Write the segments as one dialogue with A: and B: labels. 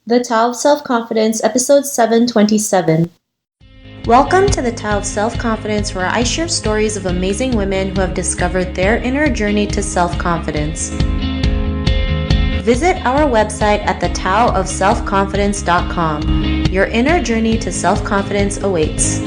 A: The Tao of Self-Confidence, Episode 727. Welcome to the Tao of Self-Confidence, where I share stories of amazing women who have discovered their inner journey to self-confidence. Visit our website at thetaoofselfconfidence.com. Your inner journey to self-confidence awaits.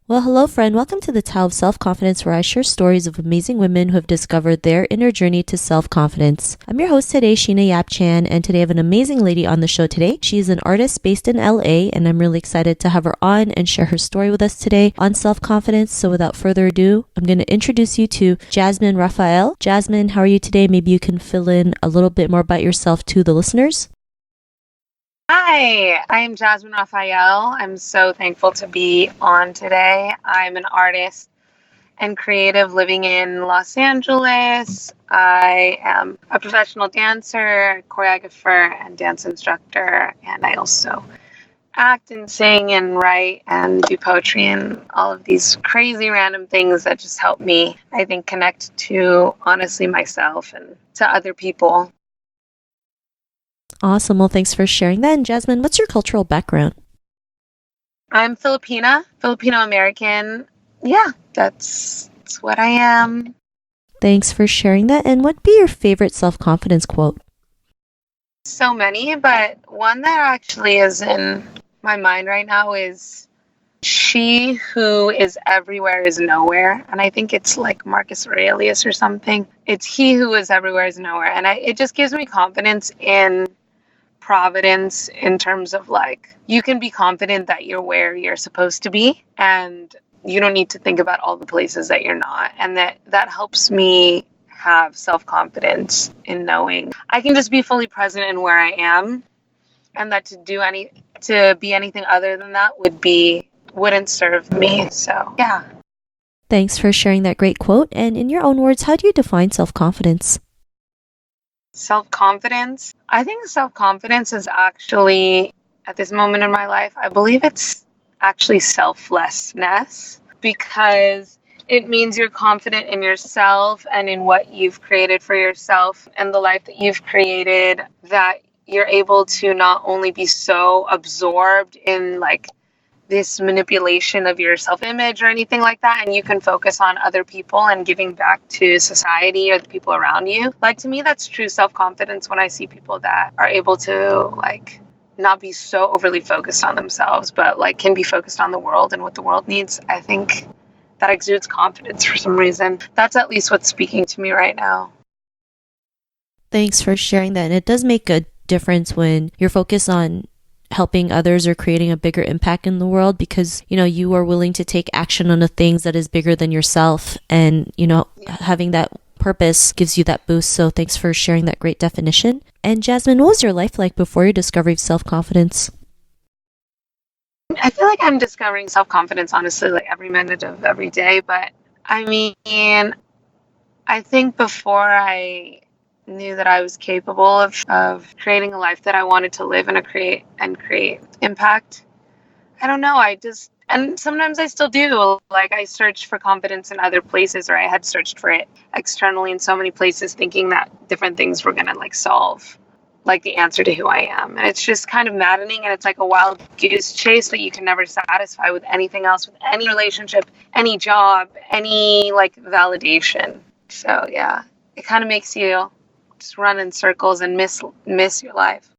A: Well, hello friend. Welcome to the Tao of Self-Confidence, where I share stories of amazing women who have discovered their inner journey to self-confidence. I'm your host today, Sheena Yap Chan, and today I have an amazing lady on the show today. She is an artist based in LA, and I'm really excited to have her on and share her story with us today on self-confidence. So without further ado, I'm going to introduce you to Jasmine Rafael. Jasmine, how are you today? Maybe you can fill in a little bit more about yourself to the listeners.
B: Hi, I'm Jasmine Rafael. I'm so thankful to be on today. I'm an artist and creative living in Los Angeles. I am a professional dancer, choreographer, and dance instructor. And I also act and sing and write and do poetry and all of these crazy random things that just help me, I think, connect to honestly myself and to other people.
A: Awesome. Well, thanks for sharing that. And Jasmine, what's your cultural background?
B: I'm Filipino-American. Yeah, that's what I am.
A: Thanks for sharing that. And what'd be your favorite self-confidence quote?
B: So many, but one that actually is in my mind right now is, "She who is everywhere is nowhere." And I think it's like Marcus Aurelius or something. It's "he who is everywhere is nowhere." And it just gives me confidence in providence, in terms of like, you can be confident that you're where you're supposed to be and you don't need to think about all the places that you're not. And that helps me have self-confidence in knowing I can just be fully present in where I am, and that to be anything other than that wouldn't serve me. So yeah.
A: Thanks for sharing that great quote. And in your own words, how do you define self-confidence?
B: Self-confidence. I think self-confidence is actually, at this moment in my life, I believe it's actually selflessness, because it means you're confident in yourself and in what you've created for yourself and the life that you've created, that you're able to not only be so absorbed in like this manipulation of your self-image or anything like that, and you can focus on other people and giving back to society or the people around you. Like, to me, that's true self-confidence when I see people that are able to like not be so overly focused on themselves, but like can be focused on the world and what the world needs. I think that exudes confidence for some reason. That's at least what's speaking to me right now.
A: Thanks for sharing that. And it does make a difference when you're focused on helping others or creating a bigger impact in the world, because you are willing to take action on the things that is bigger than yourself, and having that purpose gives you that boost. So thanks for sharing that great definition. And Jasmine, what was your life like before your discovery of self-confidence?
B: I feel like I'm discovering self-confidence honestly like every minute of every day, but I mean, I think before I knew that I was capable of creating a life that I wanted to live and create impact. I don't know. And sometimes I still do. Like, I search for confidence in other places, or I had searched for it externally in so many places, thinking that different things were going to like solve like the answer to who I am. And it's just kind of maddening. And it's like a wild goose chase that you can never satisfy with anything else, with any relationship, any job, any like validation. So yeah, it kind of makes you just run in circles and miss your life.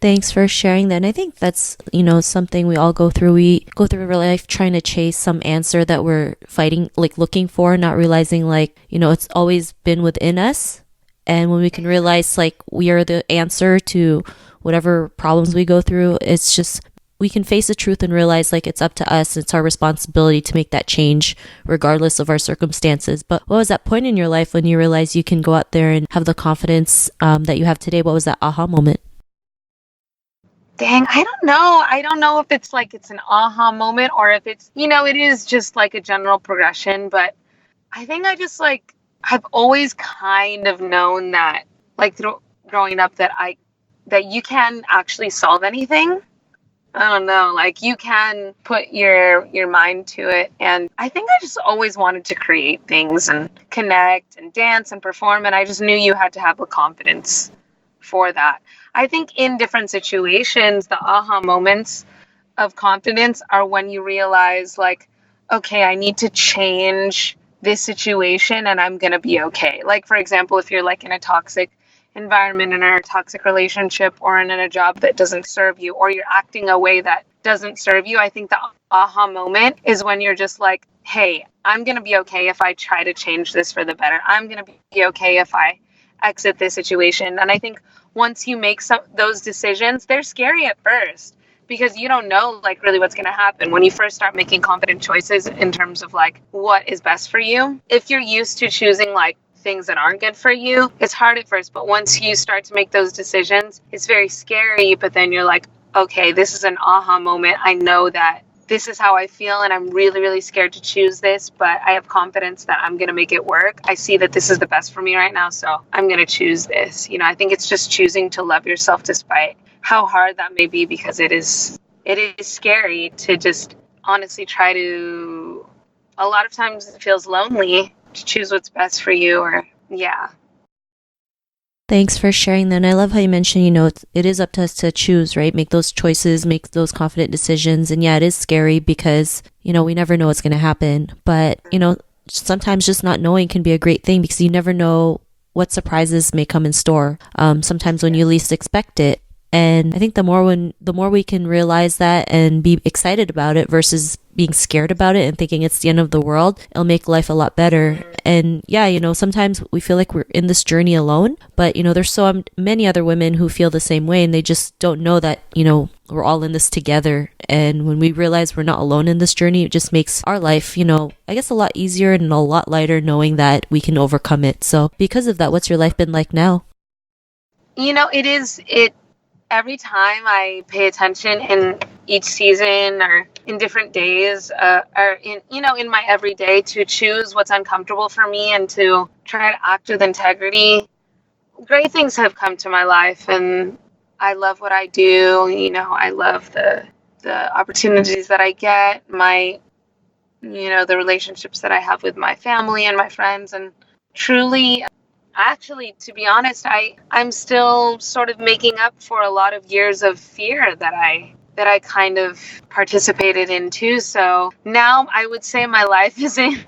A: Thanks for sharing that. And I think that's, something we all go through. We go through real life trying to chase some answer that we're fighting, like looking for, not realizing like, it's always been within us. And when we can realize like we are the answer to whatever problems we go through, it's just, we can face the truth and realize like it's up to us. It's our responsibility to make that change regardless of our circumstances. But what was that point in your life when you realized you can go out there and have the confidence that you have today? What was that aha moment?
B: Dang, I don't know. I don't know if it's like it's an aha moment or if it's, it is just like a general progression. But I think I just like, I've always kind of known that like growing up that you can actually solve anything. I don't know, like you can put your mind to it. And I think I just always wanted to create things and connect and dance and perform, and I just knew you had to have the confidence for that. I think in different situations, the aha moments of confidence are when you realize, like, okay, I need to change this situation and I'm going to be okay. Like, for example, if you're like in a toxic environment, in a toxic relationship, or in a job that doesn't serve you, or you're acting a way that doesn't serve you, I think the aha moment is when you're just like, hey, I'm going to be okay if I try to change this for the better. I'm going to be okay if I exit this situation. And I think once you make those decisions, they're scary at first because you don't know like really what's going to happen when you first start making confident choices in terms of like what is best for you. If you're used to choosing like things that aren't good for you, it's hard at first, but once you start to make those decisions, it's very scary. But then you're like, okay, this is an aha moment. I know that this is how I feel, and I'm really, really scared to choose this, but I have confidence that I'm going to make it work. I see that this is the best for me right now, so I'm going to choose this. You know, I think it's just choosing to love yourself despite how hard that may be, because it is scary to just honestly try to, a lot of times it feels lonely to choose what's best for you, or yeah.
A: Thanks for sharing that. And I love how you mentioned, it is up to us to choose, right? Make those choices, make those confident decisions. And yeah, it is scary because, we never know what's going to happen. But, sometimes just not knowing can be a great thing because you never know what surprises may come in store. Sometimes when you least expect it. And I think the more we can realize that and be excited about it versus being scared about it and thinking it's the end of the world, it'll make life a lot better. And yeah, sometimes we feel like we're in this journey alone, but there's so many other women who feel the same way, and they just don't know that, we're all in this together. And when we realize we're not alone in this journey, it just makes our life, I guess a lot easier and a lot lighter knowing that we can overcome it. So because of that, what's your life been like now?
B: Every time I pay attention in each season or in different days, or in my everyday, to choose what's uncomfortable for me and to try to act with integrity, great things have come to my life, and I love what I do. I love the opportunities that I get, the relationships that I have with my family and my friends, and truly, actually, to be honest, I'm still sort of making up for a lot of years of fear that I kind of participated in too. So now I would say my life is in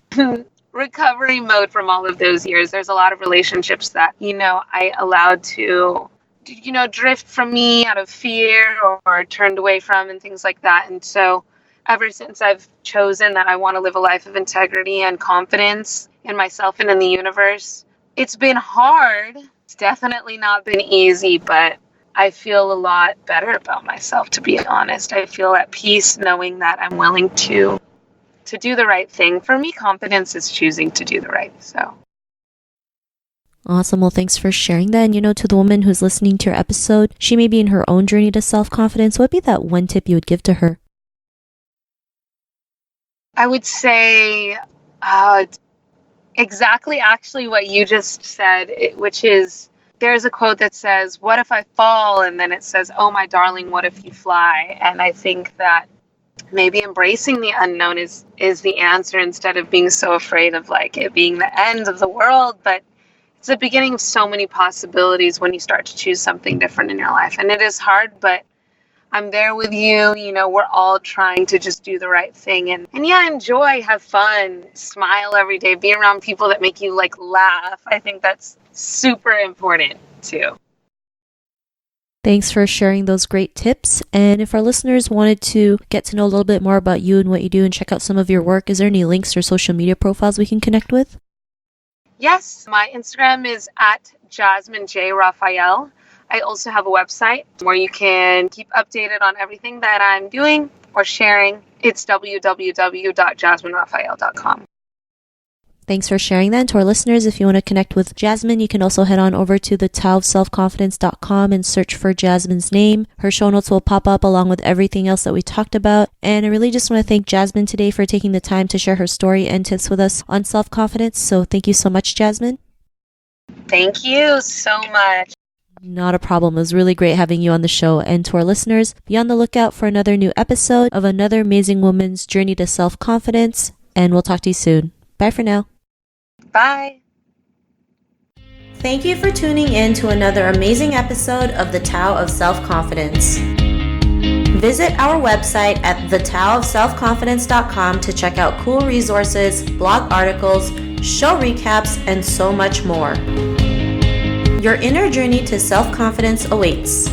B: recovery mode from all of those years. There's a lot of relationships that, I allowed to, drift from me out of fear or turned away from and things like that. And so ever since I've chosen that I want to live a life of integrity and confidence in myself and in the universe, it's been hard. It's definitely not been easy, but I feel a lot better about myself, to be honest. I feel at peace knowing that I'm willing to do the right thing. For me, confidence is choosing to do the right. So.
A: Awesome. Well, thanks for sharing that. And, to the woman who's listening to your episode, she may be in her own journey to self-confidence. What would be that one tip you would give to her?
B: I would say exactly actually what you just said, which is, there's a quote that says, "What if I fall?" And then it says, "Oh, my darling, what if you fly?" And I think that maybe embracing the unknown is the answer, instead of being so afraid of like it being the end of the world. But it's the beginning of so many possibilities when you start to choose something different in your life. And it is hard, but I'm there with you. We're all trying to just do the right thing and yeah, enjoy, have fun, smile every day, be around people that make you like laugh. I think that's super important too.
A: Thanks for sharing those great tips. And if our listeners wanted to get to know a little bit more about you and what you do and check out some of your work, is there any links or social media profiles we can connect with?
B: Yes, my Instagram is at Jasmine J. Rafael. I also have a website where you can keep updated on everything that I'm doing or sharing. It's www.jasminerafael.com.
A: Thanks for sharing that. And to our listeners, if you want to connect with Jasmine, you can also head on over to the taoofselfconfidence.com and search for Jasmine's name. Her show notes will pop up along with everything else that we talked about. And I really just want to thank Jasmine today for taking the time to share her story and tips with us on self-confidence. So thank you so much, Jasmine.
B: Thank you so much.
A: Not a problem. It was really great having you on the show. And to our listeners, be on the lookout for another new episode of another amazing woman's journey to self-confidence. And we'll talk to you soon. Bye for now.
B: Bye.
A: Thank you for tuning in to another amazing episode of The Tao of Self-Confidence. Visit our website at thetaoofselfconfidence.com to check out cool resources, blog articles, show recaps, and so much more. Your inner journey to self-confidence awaits.